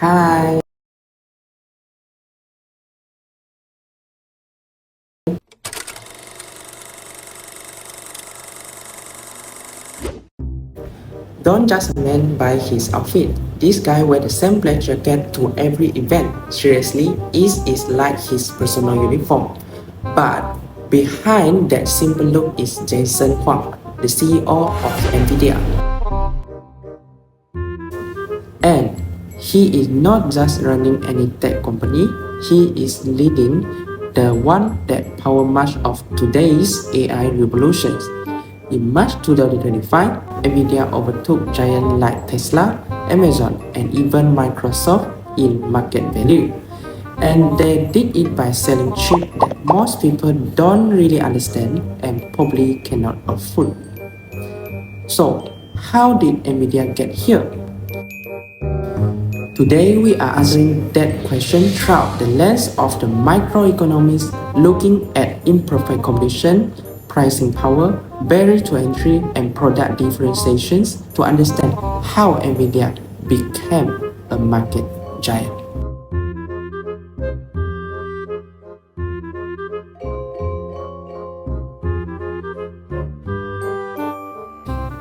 Hi. Don't judge a man by his outfit. This guy wears the same black jacket to every event. Seriously, it is like his personal uniform. But behind that simple look is Jason Huang, the CEO of Nvidia. And he is not just running any tech company, he is leading the one that power much of today's AI revolutions. In March 2025, Nvidia overtook giants like Tesla, Amazon, and even Microsoft in market value. And they did it by selling chips that most people don't really understand and probably cannot afford. So, how did Nvidia get here? Today we are answering that question through the lens of the microeconomics, looking at imperfect competition, pricing power, barrier to entry, and product differentiations to understand how Nvidia became a market giant.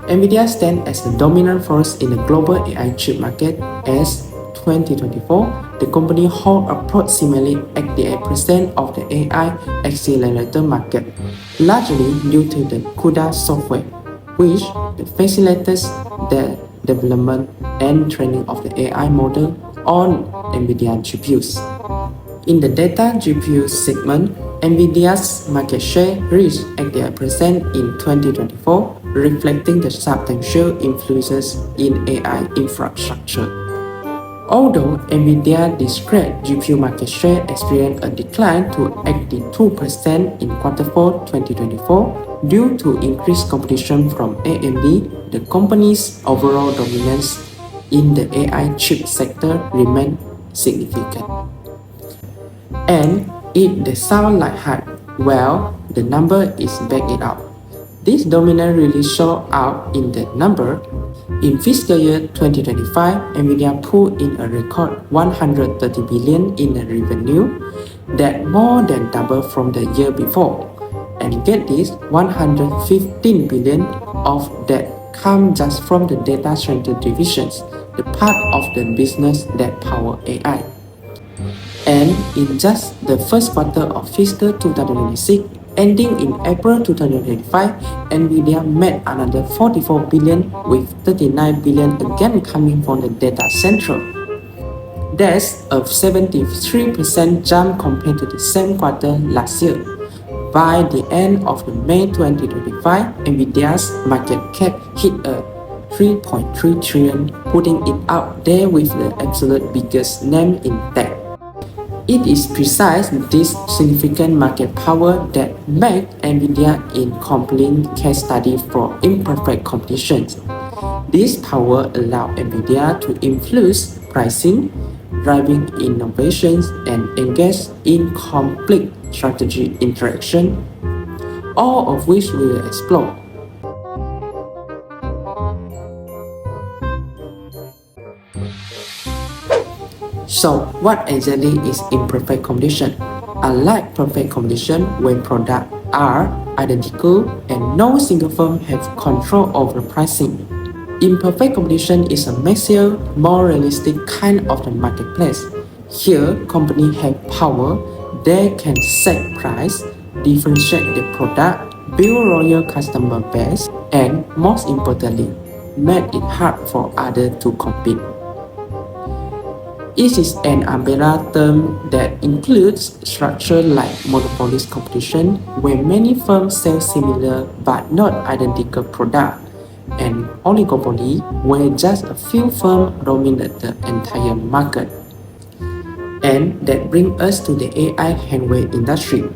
Nvidia stands as the dominant force in the global AI chip market as 2024, the company holds approximately 88% of the AI accelerator market, largely due to the CUDA software, which facilitates the development and training of the AI model on Nvidia GPUs. In the data GPU segment, Nvidia's market share reached 88% in 2024, reflecting the substantial influences in AI infrastructure. Although Nvidia discrete GPU market share experienced a decline to 82% in Q4 2024 due to increased competition from AMD, the company's overall dominance in the AI chip sector remained significant. And it sounds like hype. Well, the number is back it up. This dominance really showed out in the number. In fiscal year 2025, Nvidia pulled in a record 130 billion in the revenue, that more than double from the year before. And get this, 115 billion of that come just from the data center divisions, the part of the business that power AI. And in just the first quarter of fiscal 2026, ending in April 2025, Nvidia made another 44 billion with 39 billion again coming from the data center. That's a 73% jump compared to the same quarter last year. By the end of May 2025, Nvidia's market cap hit a 3.3 trillion, putting it out there with the absolute biggest name in tech. It is precisely this significant market power that made Nvidia a compelling case study for imperfect competition. This power allowed Nvidia to influence pricing, driving innovations, and engage in complete strategy interaction, all of which we will explore. So, what exactly is imperfect competition? Unlike perfect competition, when products are identical and no single firm has control over pricing, imperfect competition is a messier, more realistic kind of the marketplace. Here, companies have power, they can set price, differentiate the product, build loyal customer base, and most importantly, make it hard for others to compete. It is an umbrella term that includes structures like monopolist competition, where many firms sell similar but not identical products, and oligopoly, where just a few firms dominate the entire market. And that brings us to the AI hardware industry.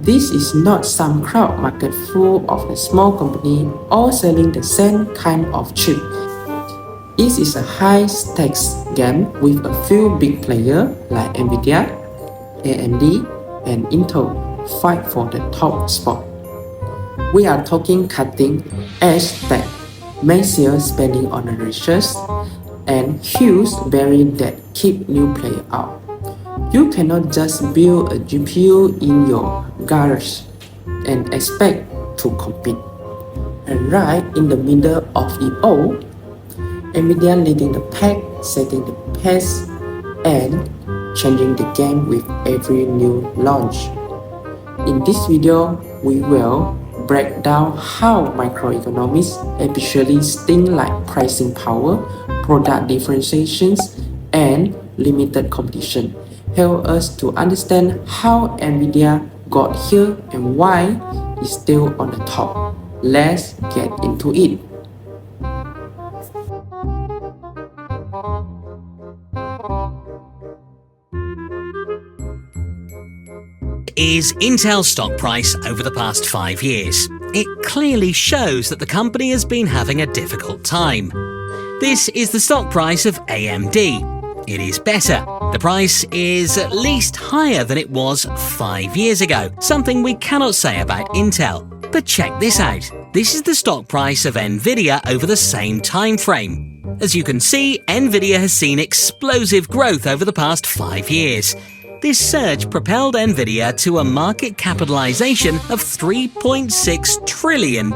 This is not some crowd market full of a small company all selling the same kind of chip. It is a high-stakes game with a few big players like Nvidia, AMD, and Intel fight for the top spot. We are talking cutting-edge tech, massive spending on research, and huge barrier that keep new players out. You cannot just build a GPU in your garage and expect to compete. And right in the middle of it all, Nvidia leading the pack, setting the pace, and changing the game with every new launch. In this video, we will break down how microeconomics, especially things like pricing power, product differentiations, and limited competition, help us to understand how Nvidia got here and why it's still on the top. Let's get into it. Is Intel's stock price over the past 5 years. It clearly shows that the company has been having a difficult time. This is the stock price of AMD. It is better. The price is at least higher than it was 5 years ago, something we cannot say about Intel. But check this out. This is the stock price of Nvidia over the same time frame. As you can see, Nvidia has seen explosive growth over the past 5 years. This surge propelled Nvidia to a market capitalization of $3.6 trillion,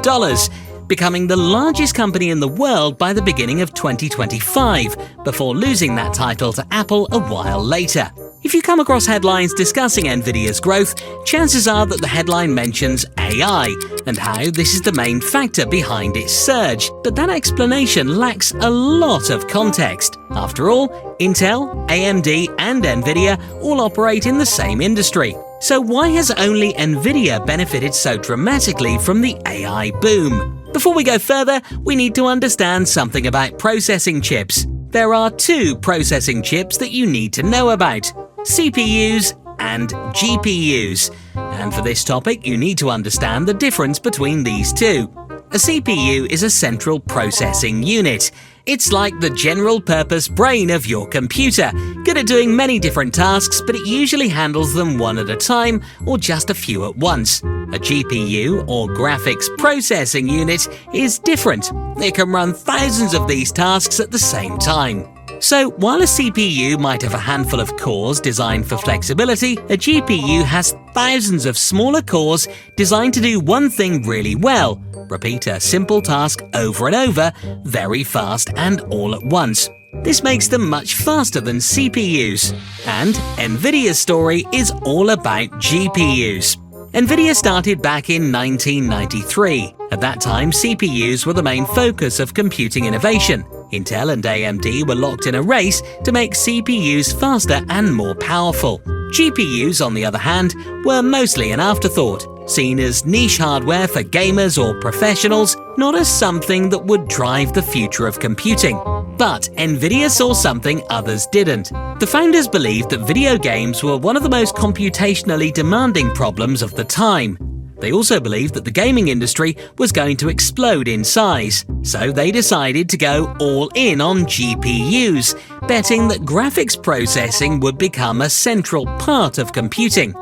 becoming the largest company in the world by the beginning of 2025, before losing that title to Apple a while later. If you come across headlines discussing Nvidia's growth, chances are that the headline mentions AI and how this is the main factor behind its surge, but that explanation lacks a lot of context. After all, Intel, AMD, and Nvidia all operate in the same industry. So why has only Nvidia benefited so dramatically from the AI boom? Before we go further, we need to understand something about processing chips. There are two processing chips that you need to know about: CPUs and GPUs. And for this topic, you need to understand the difference between these two. A CPU is a central processing unit. It's like the general-purpose brain of your computer, good at doing many different tasks, but it usually handles them one at a time or just a few at once. A GPU, or graphics processing unit, is different. It can run thousands of these tasks at the same time. So, while a CPU might have a handful of cores designed for flexibility, a GPU has thousands of smaller cores designed to do one thing really well: repeat a simple task over and over, very fast and all at once. This makes them much faster than CPUs. And Nvidia's story is all about GPUs. Nvidia started back in 1993. At that time, CPUs were the main focus of computing innovation. Intel and AMD were locked in a race to make CPUs faster and more powerful. GPUs, on the other hand, were mostly an afterthought, seen as niche hardware for gamers or professionals, not as something that would drive the future of computing. But Nvidia saw something others didn't. The founders believed that video games were one of the most computationally demanding problems of the time. They also believed that the gaming industry was going to explode in size, so they decided to go all in on GPUs, betting that graphics processing would become a central part of computing.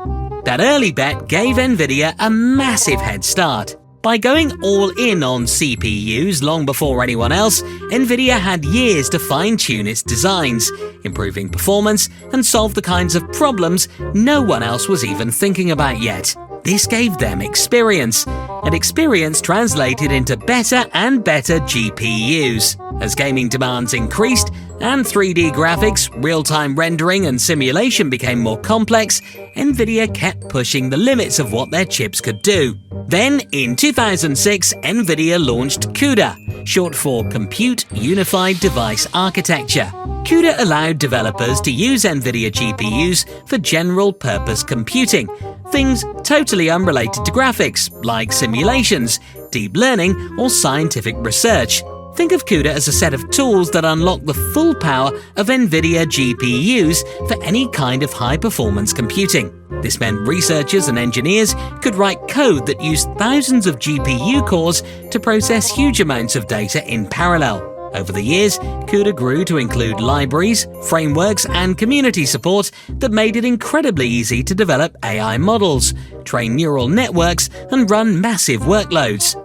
That early bet gave Nvidia a massive head start. By going all in on CPUs long before anyone else, Nvidia had years to fine-tune its designs, improving performance and solve the kinds of problems no one else was even thinking about yet. This gave them experience, and experience translated into better and better GPUs. As gaming demands increased and 3D graphics, real-time rendering and simulation became more complex, Nvidia kept pushing the limits of what their chips could do. Then, in 2006, Nvidia launched CUDA, short for Compute Unified Device Architecture. CUDA allowed developers to use Nvidia GPUs for general-purpose computing, things totally unrelated to graphics, like simulations, deep learning, or scientific research. Think of CUDA as a set of tools that unlock the full power of Nvidia GPUs for any kind of high-performance computing. This meant researchers and engineers could write code that used thousands of GPU cores to process huge amounts of data in parallel. Over the years, CUDA grew to include libraries, frameworks, and community support that made it incredibly easy to develop AI models, train neural networks, and run massive workloads.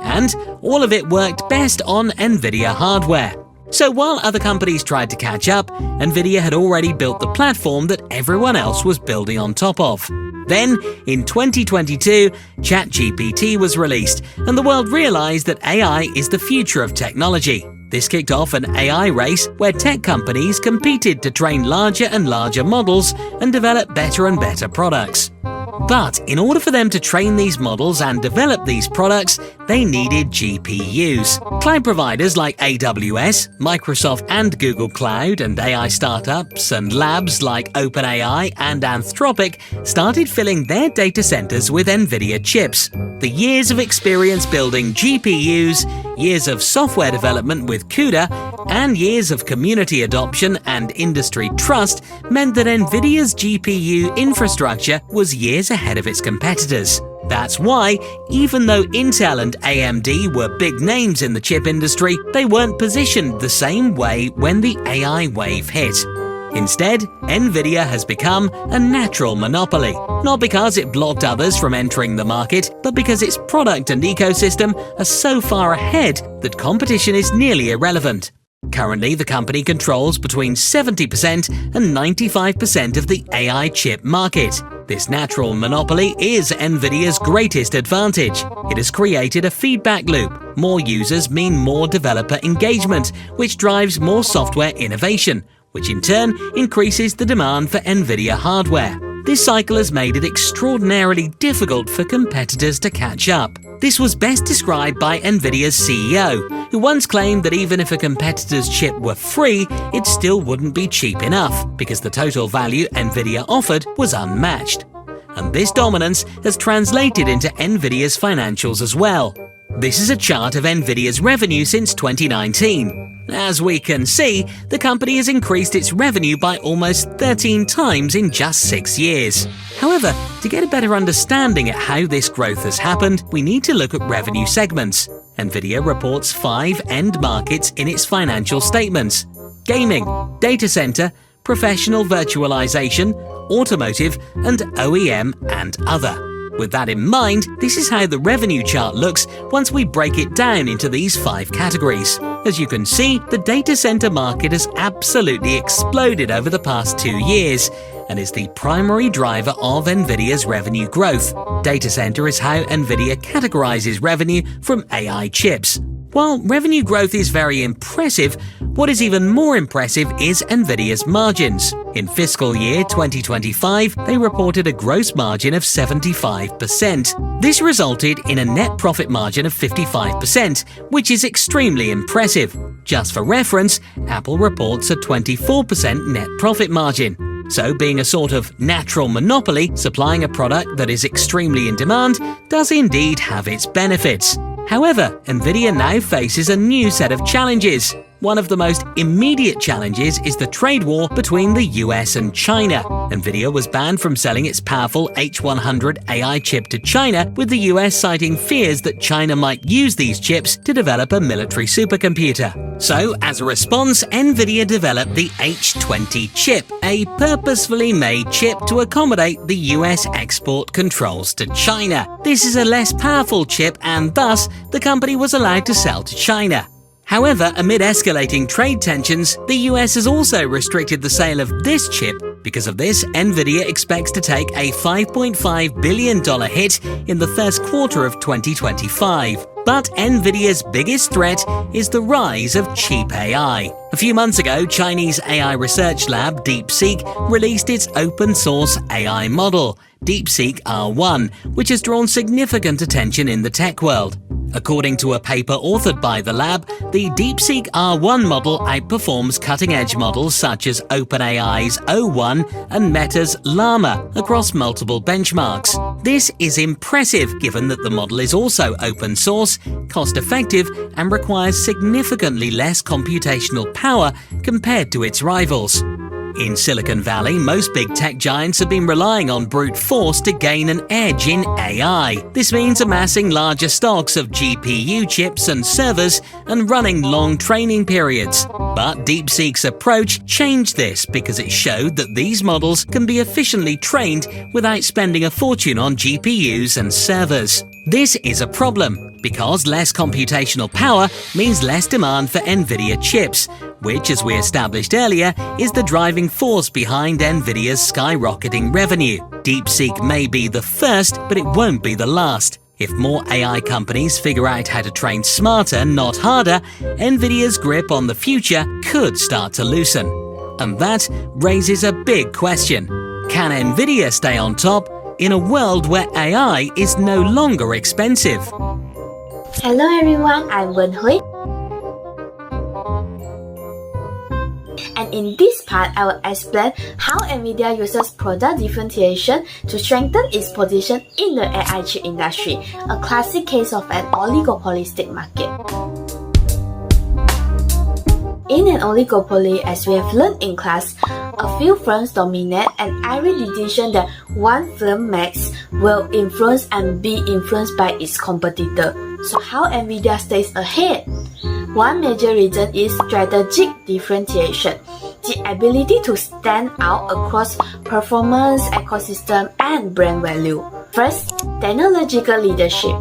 And all of it worked best on Nvidia hardware. So while other companies tried to catch up, Nvidia had already built the platform that everyone else was building on top of. Then, in 2022, ChatGPT was released, and the world realized that AI is the future of technology. This kicked off an AI race where tech companies competed to train larger and larger models and develop better and better products. But in order for them to train these models and develop these products, they needed GPUs. Cloud providers like AWS, Microsoft and Google Cloud, and AI startups and labs like OpenAI and Anthropic started filling their data centers with Nvidia chips. The years of experience building GPUs, years of software development with CUDA, and years of community adoption and industry trust meant that Nvidia's GPU infrastructure was years ahead of its competitors. That's why, even though Intel and AMD were big names in the chip industry, they weren't positioned the same way when the AI wave hit. Instead, Nvidia has become a natural monopoly, not because it blocked others from entering the market, but because its product and ecosystem are so far ahead that competition is nearly irrelevant. Currently, the company controls between 70% and 95% of the AI chip market. This natural monopoly is Nvidia's greatest advantage. It has created a feedback loop. More users mean more developer engagement, which drives more software innovation, which in turn increases the demand for Nvidia hardware. This cycle has made it extraordinarily difficult for competitors to catch up. This was best described by Nvidia's CEO, who once claimed that even if a competitor's chip were free, it still wouldn't be cheap enough, because the total value Nvidia offered was unmatched. And this dominance has translated into Nvidia's financials as well. This is a chart of Nvidia's revenue since 2019. As we can see, the company has increased its revenue by almost 13 times in just 6 years. However, to get a better understanding at how this growth has happened, we need to look at revenue segments. Nvidia reports 5 end markets in its financial statements: gaming, data center, professional virtualization, automotive, and OEM and other. With that in mind, this is how the revenue chart looks once we break it down into these 5 categories. As you can see, the data center market has absolutely exploded over the past 2 years and is the primary driver of Nvidia's revenue growth. Data center is how Nvidia categorizes revenue from AI chips. While revenue growth is very impressive, what is even more impressive is Nvidia's margins. In fiscal year 2025, they reported a gross margin of 75%. This resulted in a net profit margin of 55%, which is extremely impressive. Just for reference, Apple reports a 24% net profit margin. So being a sort of natural monopoly, supplying a product that is extremely in demand, does indeed have its benefits. However, Nvidia now faces a new set of challenges. One of the most immediate challenges is the trade war between the US and China. Nvidia was banned from selling its powerful H100 AI chip to China, with the US citing fears that China might use these chips to develop a military supercomputer. So, as a response, Nvidia developed the H20 chip, a purposefully made chip to accommodate the US export controls to China. This is a less powerful chip, and thus, the company was allowed to sell to China. However, amid escalating trade tensions, the US has also restricted the sale of this chip. Because of this, Nvidia expects to take a $5.5 billion hit in the first quarter of 2025. But Nvidia's biggest threat is the rise of cheap AI. A few months ago, Chinese AI research lab DeepSeek released its open-source AI model, DeepSeek R1, which has drawn significant attention in the tech world. According to a paper authored by the lab, the DeepSeek R1 model outperforms cutting-edge models such as OpenAI's O1 and Meta's Llama across multiple benchmarks. This is impressive given that the model is also open source, cost-effective, and requires significantly less computational power compared to its rivals. In Silicon Valley, most big tech giants have been relying on brute force to gain an edge in AI. This means amassing larger stocks of GPU chips and servers and running long training periods. But DeepSeek's approach changed this because it showed that these models can be efficiently trained without spending a fortune on GPUs and servers. This is a problem because less computational power means less demand for Nvidia chips, which, as we established earlier, is the driving force behind Nvidia's skyrocketing revenue. DeepSeek may be the first, but it won't be the last. If more AI companies figure out how to train smarter, not harder, Nvidia's grip on the future could start to loosen. And that raises a big question. Can Nvidia stay on top in a world where AI is no longer expensive? Hello everyone, I'm Wen Hui. And in this part, I will explain how Nvidia uses product differentiation to strengthen its position in the AI chip industry, a classic case of an oligopolistic market. In an oligopoly, as we have learned in class, a few firms dominate and every decision that one firm makes will influence and be influenced by its competitor. So how Nvidia stays ahead? One major reason is strategic differentiation, the ability to stand out across performance, ecosystem, and brand value. First, technological leadership.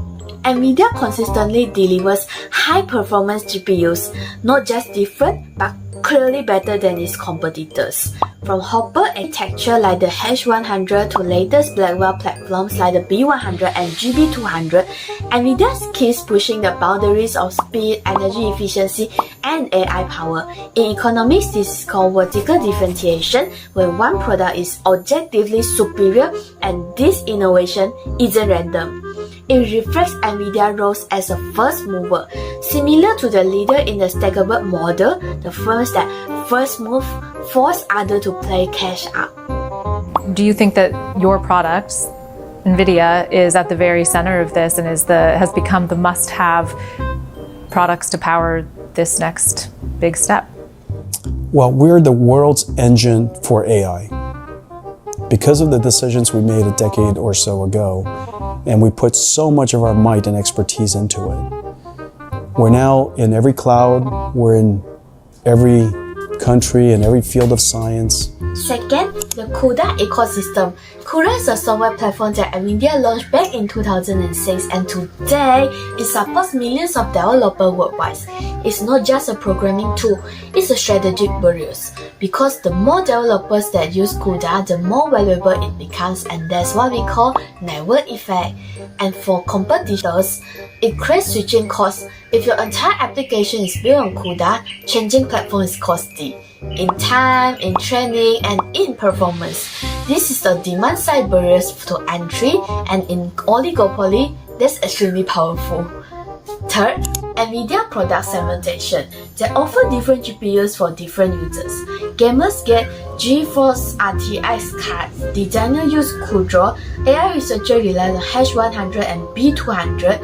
Nvidia consistently delivers high-performance GPUs, not just different, but clearly better than its competitors. From Hopper architecture like the H100 to latest Blackwell platforms like the B100 and GB200, Nvidia keeps pushing the boundaries of speed, energy efficiency, and AI power. In economics, this is called vertical differentiation, where one product is objectively superior and this innovation isn't random. It reflects Nvidia's role as a first mover. Similar to the leader in the stackable model, the firms that first move force others to play catch up. Do you think that your products, Nvidia, is at the very center of this and has become the must-have products to power this next big step? Well, we're the world's engine for AI. Because of the decisions we made a decade or so ago, and we put so much of our might and expertise into it. We're now in every cloud, we're in every country, in every field of science. Second, the CUDA ecosystem. CUDA is a software platform that Nvidia launched back in 2006 and today it supports millions of developers worldwide. It's not just a programming tool, it's a strategic barrier. Because the more developers that use CUDA, the more valuable it becomes, and that's what we call network effect. And for competitors, it creates switching costs. If your entire application is built on CUDA, changing platform is costly in time, in training, and in performance. This is the demand-side barriers to entry, and in oligopoly, that's extremely powerful. Third, Nvidia product segmentation. They offer different GPUs for different users. Gamers get GeForce RTX cards, designers use Quadro, AI researchers rely on H100 and B200,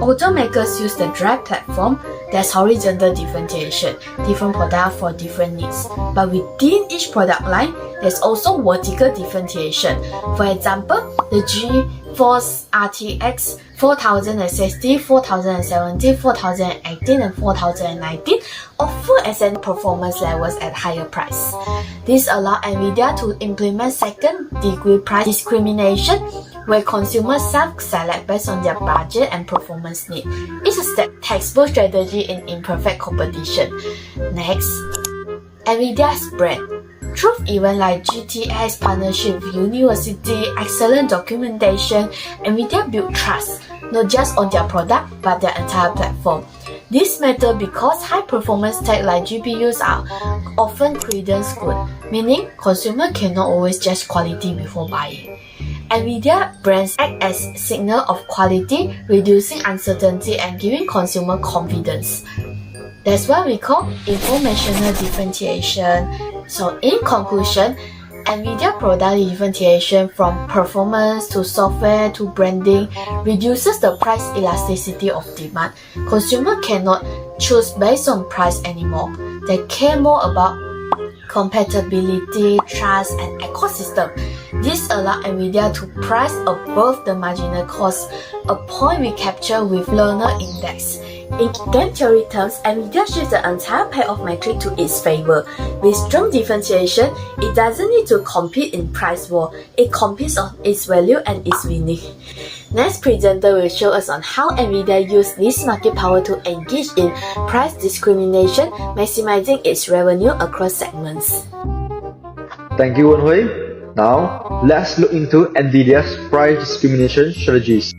automakers use the Drive platform. There's horizontal differentiation, different products for different needs. But within each product line, there's also vertical differentiation. For example, the GeForce RTX 4060, 4070, 4018, and 4019 offer ascending performance levels at higher price. This allows Nvidia to implement second-degree price discrimination, where consumers self-select based on their budget and performance need. It's a textbook strategy in imperfect competition. Next, Nvidia's brand. Through events like GTX partnership with university, excellent documentation, Nvidia built trust, not just on their product, but their entire platform. This matters because high-performance tech like GPUs are often credence good, meaning consumers cannot always judge quality before buying. Nvidia brands act as signal of quality, reducing uncertainty and giving consumer confidence. That's what we call informational differentiation. So in conclusion, Nvidia product differentiation from performance to software to branding reduces the price elasticity of demand. Consumers cannot choose based on price anymore. They care more about compatibility, trust, and ecosystem. This allows Nvidia to price above the marginal cost, a point we capture with Learner Index. In game theory terms, Nvidia shifts the entire pair of metrics to its favor. With strong differentiation, it doesn't need to compete in price war, it competes on its value and its winning. Next presenter will show us on how Nvidia used this market power to engage in price discrimination, maximizing its revenue across segments. Thank you, Wenhui. Now, let's look into Nvidia's price discrimination strategies.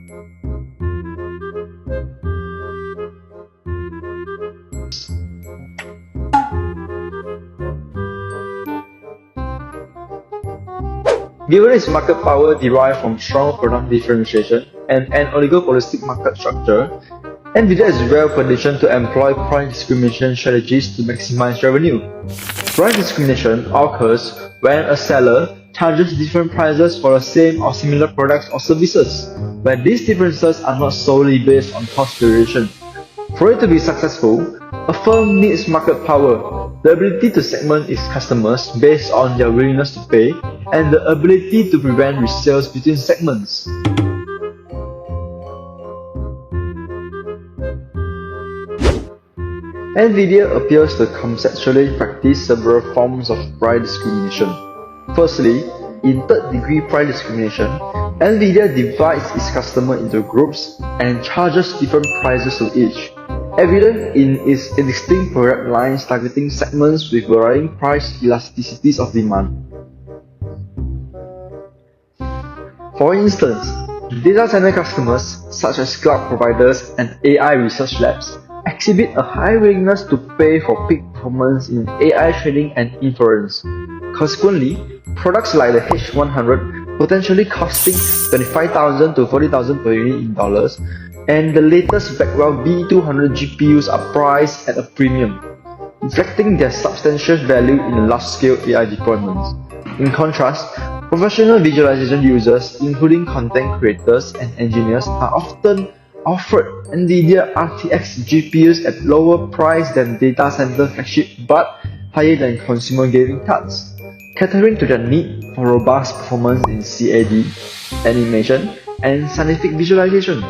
Given its market power derived from strong product differentiation and an oligopolistic market structure, Nvidia is well positioned to employ price discrimination strategies to maximize revenue. Price discrimination occurs when a seller charges different prices for the same or similar products or services, where these differences are not solely based on cost variation. For it to be successful, a firm needs market power, the ability to segment its customers based on their willingness to pay, and the ability to prevent resales between segments. Nvidia appears to conceptually practice several forms of price discrimination. Firstly, in third-degree price discrimination, Nvidia divides its customers into groups and charges different prices to each, evident in its distinct product lines targeting segments with varying price elasticities of demand. For instance, data center customers, such as cloud providers and AI research labs, exhibit a high willingness to pay for peak performance in AI training and inference. Consequently, products like the H100 potentially costing $25,000 to $40,000 per unit in dollars, and the latest Blackwell B200 GPUs are priced at a premium, reflecting their substantial value in large-scale AI deployments. In contrast, professional visualization users, including content creators and engineers, are often offered Nvidia RTX GPUs at lower price than data center flagship but higher than consumer gaming cards, catering to their need for robust performance in CAD, animation, and scientific visualization.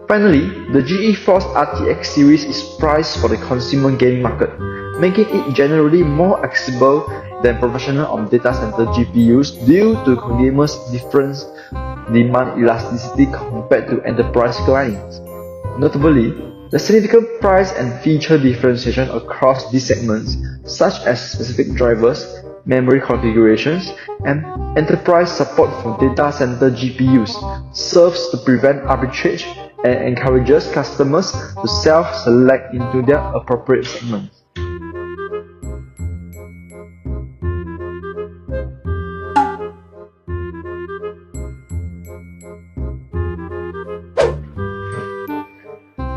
Finally, the GeForce RTX series is priced for the consumer gaming market, making it generally more accessible than professional or data center GPUs due to gamers' different demand elasticity compared to enterprise clients. Notably, the significant price and feature differentiation across these segments, such as specific drivers, memory configurations, and enterprise support for data center GPUs, serves to prevent arbitrage and encourages customers to self-select into their appropriate segments.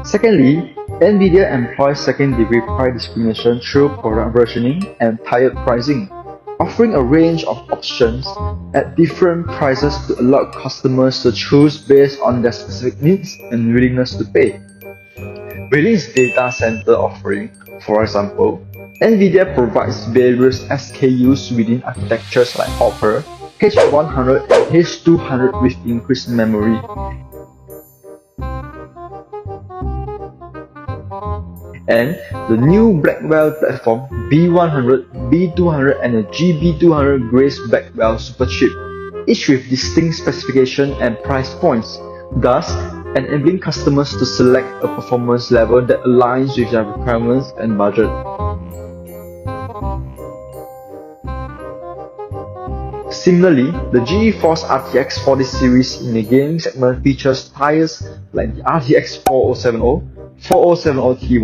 Secondly, Nvidia employs second-degree price discrimination through product versioning and tiered pricing, offering a range of options at different prices to allow customers to choose based on their specific needs and willingness to pay. Within its data center offering, for example, Nvidia provides various SKUs within architectures like Hopper, H100 and H200 with increased memory. And the new Blackwell platform B100, B200 and the GB200 Grace Blackwell superchip, each with distinct specification and price points, thus enabling customers to select a performance level that aligns with their requirements and budget. Similarly, the GeForce RTX 40 series in the gaming segment features tires like the RTX 4070, 4070 Ti,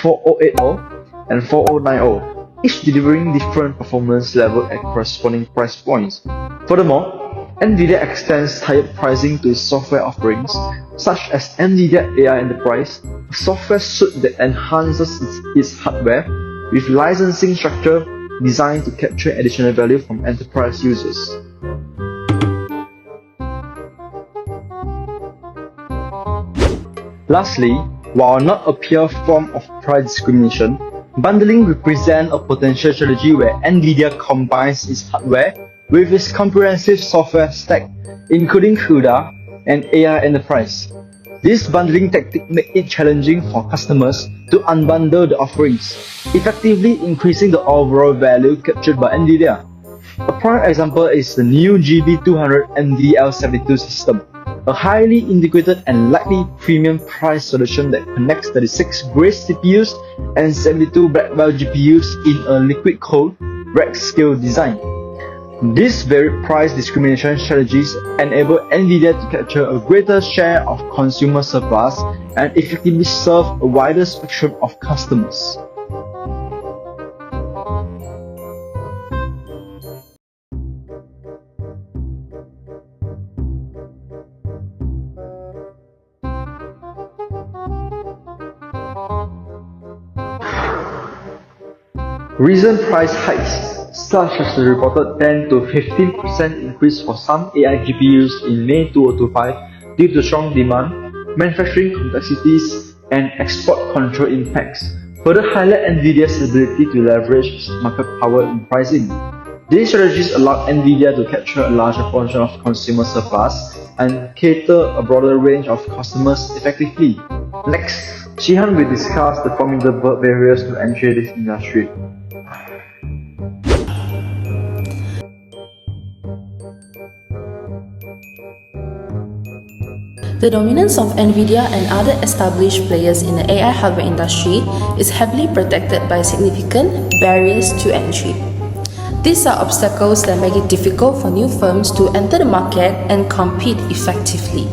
4080 and 4090, each delivering different performance level at corresponding price points. Furthermore, Nvidia extends tiered pricing to its software offerings, such as Nvidia AI Enterprise, a software suite that enhances its hardware with licensing structure designed to capture additional value from enterprise users. Lastly, while not a pure form of price discrimination, bundling represents a potential strategy where Nvidia combines its hardware with its comprehensive software stack, including CUDA and AI Enterprise. This bundling tactic makes it challenging for customers to unbundle the offerings, effectively increasing the overall value captured by Nvidia. A prime example is the new GB200 NVL72 system, a highly integrated and likely premium price solution that connects 36 Grace CPUs and 72 Blackwell GPUs in a liquid-cooled, rack-scale design. These very price discrimination strategies enable Nvidia to capture a greater share of consumer surplus and effectively serve a wider spectrum of customers. Recent price hikes, such as the reported 10 to 15% increase for some AI GPUs in May 2025 due to strong demand, manufacturing complexities, and export control impacts, further highlight Nvidia's ability to leverage its market power in pricing. These strategies allow Nvidia to capture a larger portion of consumer surplus and cater a broader range of customers effectively. Next, Shihan will discuss the formidable barriers to entry this industry. The dominance of Nvidia and other established players in the AI hardware industry is heavily protected by significant barriers to entry. These are obstacles that make it difficult for new firms to enter the market and compete effectively.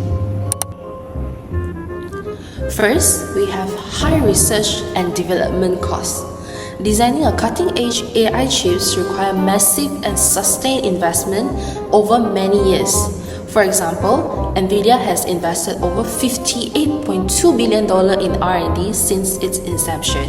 First, we have high research and development costs. Designing a cutting-edge AI chips requires massive and sustained investment over many years. For example, Nvidia has invested over $58.2 billion in R&D since its inception,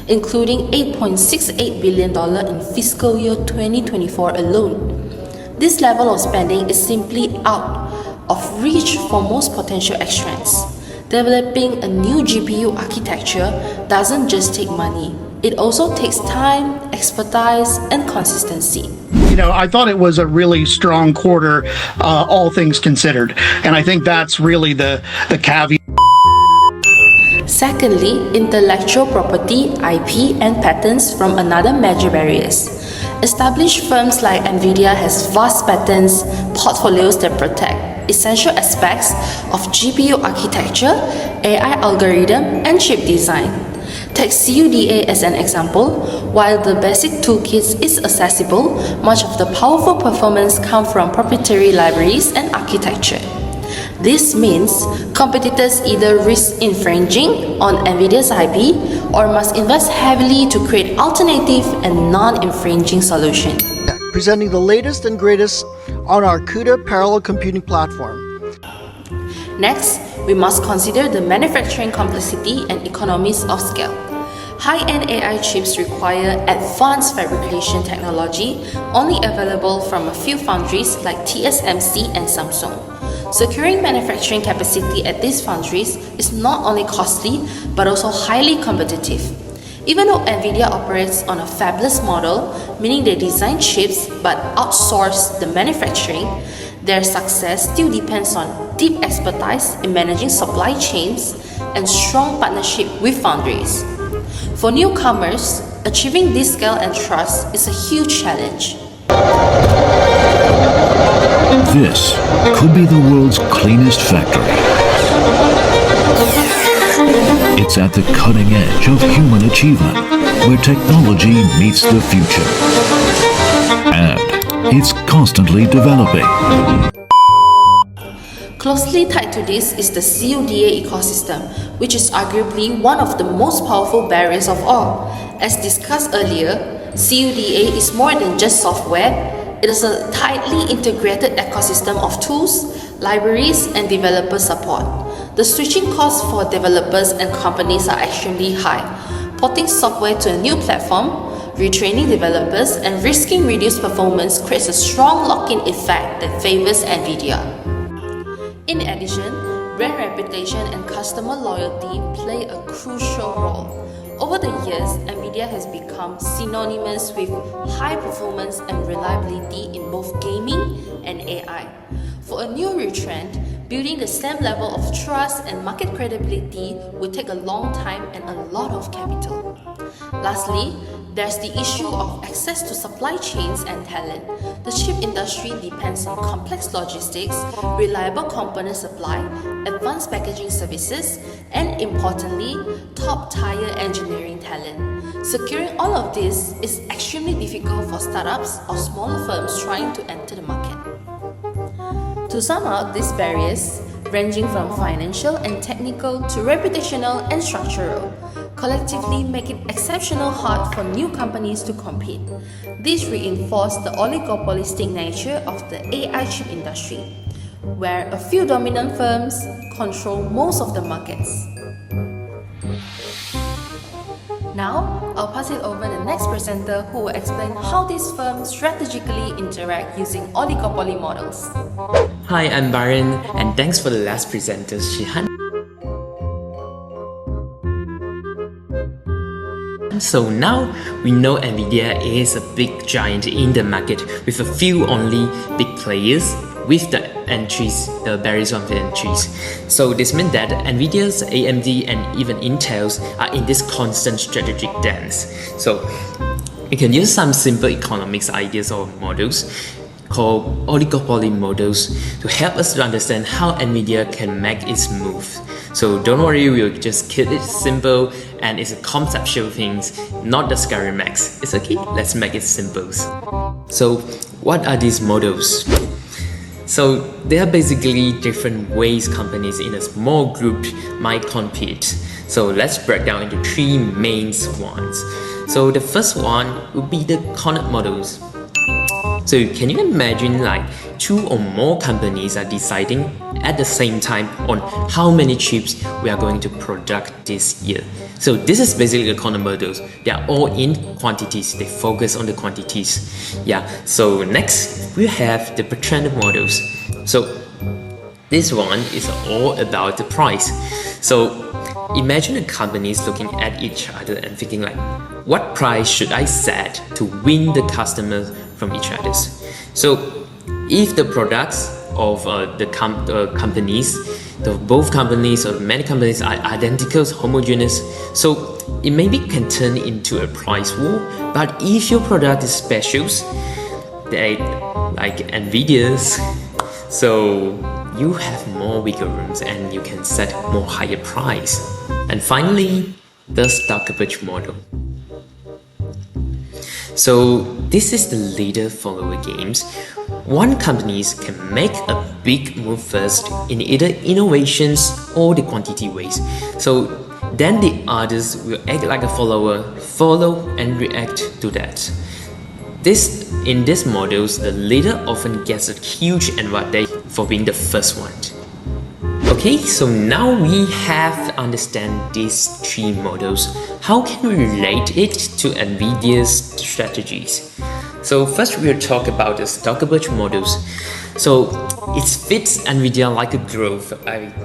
including $8.68 billion in fiscal year 2024 alone. This level of spending is simply out of reach for most potential extracts. Developing a new GPU architecture doesn't just take money. It also takes time, expertise, and consistency. You know, I thought it was a really strong quarter, all things considered. And I think that's really the caveat. Secondly, intellectual property, IP, and patents from another major barriers. Established firms like Nvidia has vast patents portfolios that protect essential aspects of GPU architecture, AI algorithm, and chip design. Take CUDA as an example. While the basic toolkit is accessible, much of the powerful performance comes from proprietary libraries and architecture. This means competitors either risk infringing on Nvidia's IP or must invest heavily to create alternative and non-infringing solutions. Presenting the latest and greatest on our CUDA parallel computing platform. Next, we must consider the manufacturing complexity and economies of scale. High-end AI chips require advanced fabrication technology only available from a few foundries like TSMC and Samsung. Securing manufacturing capacity at these foundries is not only costly but also highly competitive. Even though Nvidia operates on a fabless model, meaning they design chips but outsource the manufacturing, their success still depends on deep expertise in managing supply chains and strong partnership with foundries. For newcomers, achieving this scale and trust is a huge challenge. This could be the world's cleanest factory. It's at the cutting edge of human achievement, where technology meets the future. And it's constantly developing. Closely tied to this is the CUDA ecosystem, which is arguably one of the most powerful barriers of all. As discussed earlier, CUDA is more than just software. It is a tightly integrated ecosystem of tools, libraries, and developer support. The switching costs for developers and companies are extremely high. Porting software to a new platform, retraining developers, and risking reduced performance creates a strong lock-in effect that favors Nvidia. In addition, brand reputation and customer loyalty play a crucial role. Over the years, Nvidia has become synonymous with high performance and reliability in both gaming and AI. For a new trend, Building the same level of trust and market credibility will take a long time and a lot of capital. Lastly, there's the issue of access to supply chains and talent. The chip industry depends on complex logistics, reliable component supply, advanced packaging services, and importantly, top-tier engineering talent. Securing all of this is extremely difficult for startups or smaller firms trying to enter the market. To sum out these barriers, ranging from financial and technical to reputational and structural, collectively make it exceptionally hard for new companies to compete. This reinforces the oligopolistic nature of the AI chip industry, where a few dominant firms control most of the markets. Now, I'll pass it over to the next presenter who will explain how these firms strategically interact using oligopoly models. Hi, I'm Byron, and thanks for the last presenter, Shihan. So now we know Nvidia is a big giant in the market with a few only big players with the entries, the barriers of the entries. So this means that Nvidia's, AMD and even Intel's are in this constant strategic dance. So you can use some simple economics ideas or models called oligopoly models to help us to understand how Nvidia can make its move. So don't worry, we'll just keep it simple and it's a conceptual things, not the scary max. It's okay, let's make it simple. So what are these models? So there are basically different ways companies in a small group might compete. So let's break down into three main ones. So the first one would be the corner models. So can you imagine like two or more companies are deciding at the same time on how many chips we are going to produce this year. So this is basically the corner models. They are all in quantities. They focus on the quantities. Yeah. So next we have the trend models. So this one is all about the price. So imagine the companies looking at each other and thinking like, what price should I set to win the customers from each other? So if the products of the companies, both companies or many companies are identical, homogeneous, so it maybe can turn into a price war. But if your product is specials, like Nvidia's, so you have more wiggle rooms and you can set more higher price. And finally, the Stockbridge model. So this is the leader-follower games. One companies can make a big move first in either innovations or the quantity ways. So then the others will act like a follower, follow and react to that. In these models, the leader often gets a huge advantage for being the first one. Okay, so now we have to understand these three models. How can we relate it to Nvidia's strategies? So first we'll talk about the Stockbridge models. So it fits Nvidia like a glove.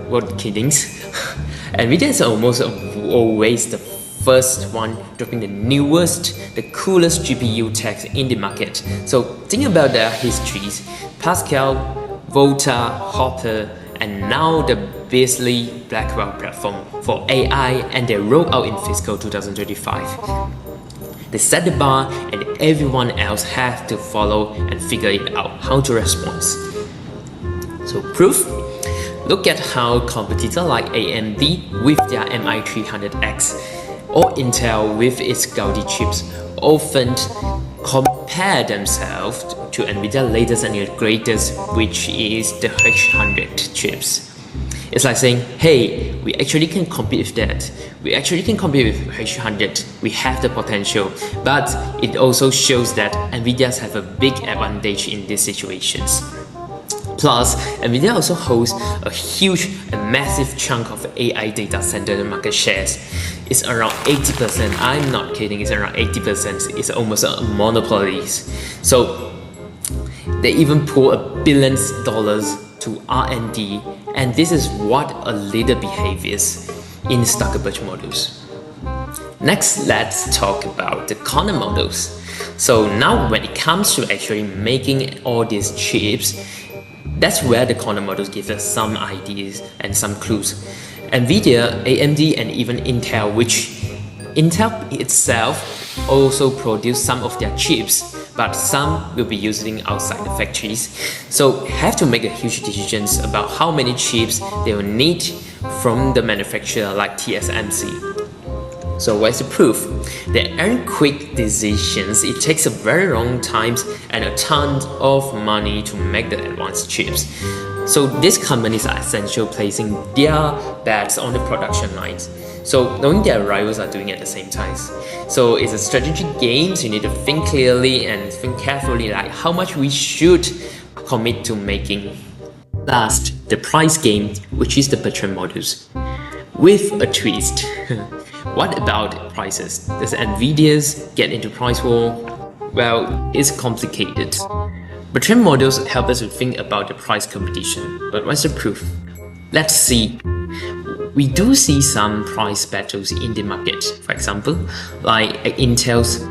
What kidding? Nvidia is almost always the first one dropping the newest, the coolest GPU tech in the market. So think about their histories. Pascal, Volta, Hopper, and now the Beasley Blackwell platform for AI, and they roll out in fiscal 2025. They set the bar and everyone else has to follow and figure it out how to respond. So proof? Look at how competitors like AMD with their MI300X or Intel with its Gaudi chips often compare themselves to Nvidia latest and greatest, which is the H100 chips. It's like saying, hey, we actually can compete with that. We actually can compete with H100. We have the potential, but it also shows that Nvidia have a big advantage in these situations. Plus, Nvidia also holds a huge and massive chunk of AI data center market shares. It's around 80%. I'm not kidding, it's around 80%. It's almost a monopoly. So they even pour $1 billion to R&D, and this is what a leader behaves in Stockbridge models. Next, let's talk about the corner models. So now when it comes to actually making all these chips, That's where the corner models give us some ideas and some clues. Nvidia, AMD, and even Intel, which Intel itself also produce some of their chips, but some will be using outside the factories. So have to make a huge decisions about how many chips they will need from the manufacturer like TSMC. So what's the proof? They aren't quick decisions. It takes a very long time and a ton of money to make the advanced chips. So these companies are essential placing their bets on the production lines. So knowing their rivals are doing it at the same time. So it's a strategic game, so you need to think clearly and think carefully like how much we should commit to making. Last, the price game, which is the Bertrand models. With a twist. What about prices? Does Nvidia's get into price war? Well, it's complicated. Bertrand models help us to think about the price competition, but what's the proof? Let's see. We do see some price battles in the market. For example, like Intel's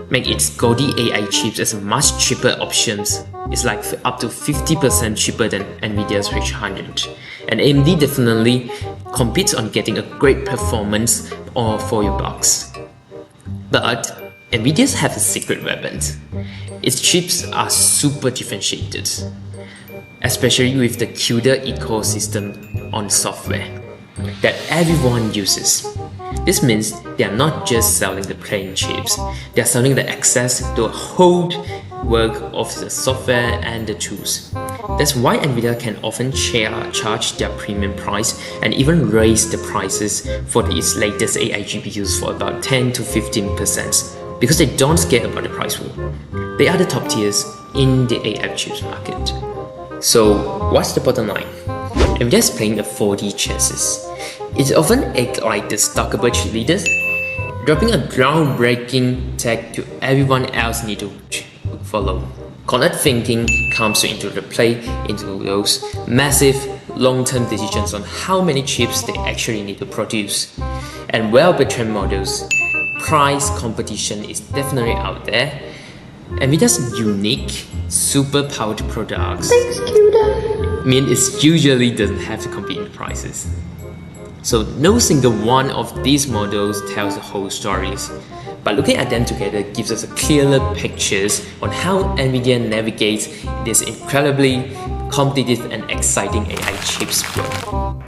make its Goldie AI chips as much cheaper options. It's like up to 50% cheaper than Nvidia's H100. And AMD definitely competes on getting a great performance for your bucks. But Nvidia's have a secret weapon. Its chips are super differentiated, especially with the CUDA ecosystem on software that everyone uses. This means they are not just selling the plain chips, they are selling the access to a whole work of the software and the tools. That's why Nvidia can often charge their premium price and even raise the prices for its latest AI GPUs for about 10 to 15%, because they don't care about the price war. They are the top tiers in the AI chips market. So what's the bottom line? Nvidia is playing a 4D chess. It often acts like the stalkable cheerleaders, dropping a groundbreaking tech to everyone else need to follow. Cornered thinking comes into the play into those massive long-term decisions on how many chips they actually need to produce. And well-Bertrand models, price competition is definitely out there. Nvidia's unique, super-powered products mean it usually doesn't have to compete in prices. So no single one of these models tells the whole stories, but looking at them together gives us a clearer picture on how Nvidia navigates this incredibly competitive and exciting AI chips world.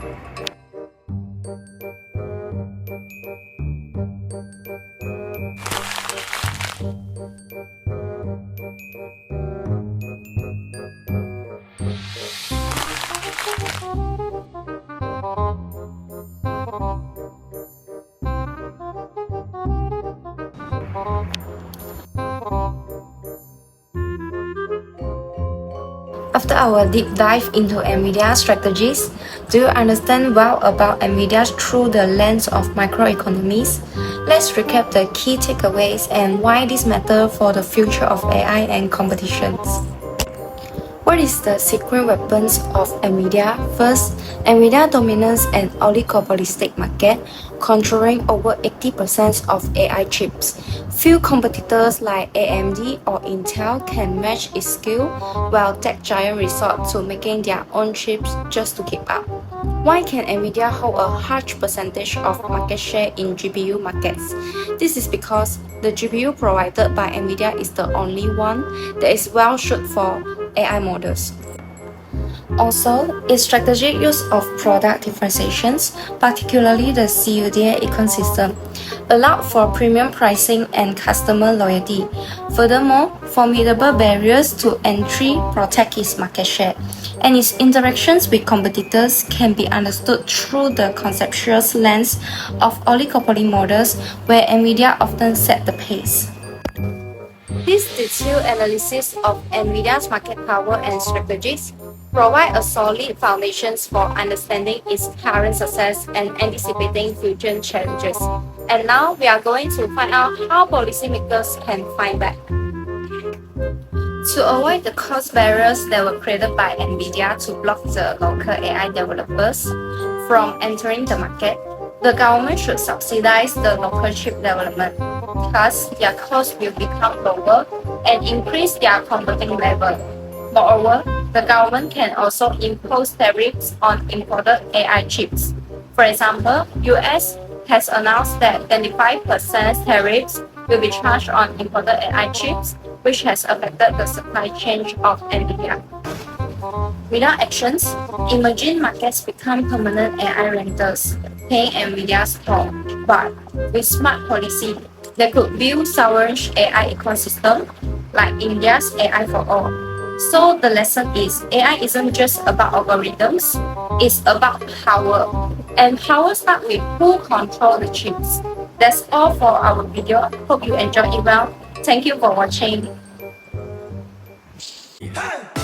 After our deep dive into Nvidia strategies, do you understand well about Nvidia through the lens of microeconomics? Let's recap the key takeaways and why this matters for the future of AI and competitions. What is the secret weapons of Nvidia? First, Nvidia dominates an oligopolistic market, controlling over 80% of AI chips. Few competitors like AMD or Intel can match its skill, while tech giants resort to making their own chips just to keep up. Why can Nvidia hold a large percentage of market share in GPU markets? This is because the GPU provided by Nvidia is the only one that is well suited for AI models. Also, its strategic use of product differentiations, particularly the CUDA ecosystem, allowed for premium pricing and customer loyalty. Furthermore, formidable barriers to entry protect its market share, and its interactions with competitors can be understood through the conceptual lens of oligopoly models, where Nvidia often set the pace. This detailed analysis of Nvidia's market power and strategies provide a solid foundation for understanding its current success and anticipating future challenges. And now we are going to find out how policymakers can fight back. To avoid the cost barriers that were created by Nvidia to block the local AI developers from entering the market, the government should subsidize the local chip development. Thus, their costs will become lower and increase their computing level. Moreover, The government can also impose tariffs on imported AI chips. For example, US has announced that 25% tariffs will be charged on imported AI chips, which has affected the supply chain of Nvidia. Without actions, emerging markets become permanent AI renters, paying Nvidia's toll. But with smart policy, they could build sovereign AI ecosystem like India's AI for all. So the lesson is AI isn't just about algorithms, it's about power. And power starts with who control the chips. That's all for our video. Hope you enjoyed it well. Thank you for watching. Hey!